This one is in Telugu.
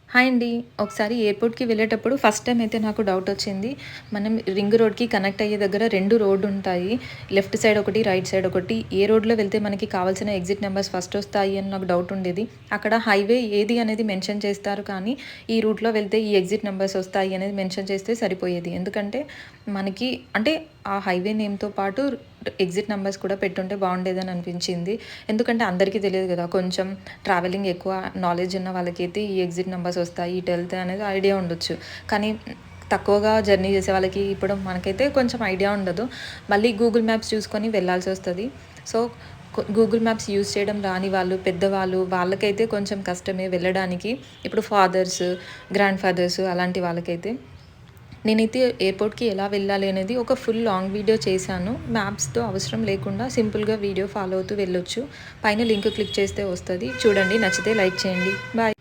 హాయ్ అండి. ఒకసారి ఎయిర్‌పోర్ట్‌కి వెళ్ళేటప్పుడు ఫస్ట్ టైమ్ అయితే నాకు డౌటొచ్చింది. మనం రింగ్ రోడ్‌కి కనెక్ట్ అయ్యే దగ్గర 2 రోడ్డుంటాయి. లెఫ్ట్ సైడ్ ఒకటి, రైట్ సైడ్ ఒకటి. ఏ రోడ్‌లో వెళ్తే మనకి కావాల్సిన ఎగ్జిట్ నంబర్స్ ఫస్ట్ ఒస్తాయి అని నాకు డౌటుండేది. అక్కడ హైవే ఏది అనేది మెన్షన్ చేస్తారు కానీ, ఈ రూట్‌లో వెళ్తే ఈ ఎగ్జిట్ నంబర్స్ ఒస్తాయి అనేది మెన్షన్ చేస్తే సరిపోయేది. ఎందుకంటే మనకి అంటే ఆ హైవే నేమ్‌తో పాటు ఎగ్జిట్ నంబర్స్ కూడా పెట్టుంటే బావుండేదని అనిపించింది. ఎందుకంటే అందరికీ తెలియదు గదా! కొంచెం ట్రావెలింగ్ ఎక్కువ నాలెడ్జ్ ఉన్న వాళ్ళకైతే ఈ ఎగ్జిట్ నంబర్స్ ఒస్తాయి, ఇటెళ్తే అనేది ఐడియా ఉండొచ్చు. కానీ తక్కువగా జర్నీ చేసే వాళ్ళకి ఇప్పుడు మనకైతే కొంచెం ఐడియా ఉండదు. మళ్ళీ గూగుల్ మ్యాప్స్ చూసుకొని వెళ్ళాల్సొస్తది. సో, గూగుల్ మ్యాప్స్ యూజ్ చేయడం రాని వాళ్ళు, పెద్దవాళ్ళు వాళ్ళకైతే కొంచెం కష్టమే వెళ్ళడానికి. ఇప్పుడు ఫాదర్స్, గ్రాండ్ ఫాదర్స్ అలాంటి వాళ్ళకైతే. నేనైతే ఎయిర్‌పోర్ట్‌కి ఎలా వెళ్ళాలి అనేది ఒక ఫుల్ లాంగ్ వీడియో చేశాను. మ్యాప్స్‌తో అవసరం లేకుండా సింపుల్‌గా వీడియో ఫాలో అవుతూ వెళ్ళొచ్చు. పైన లింక్ క్లిక్ చేస్తే వస్తది. చూడండి నచ్చితే లైక్ చేయండి. బాయ్.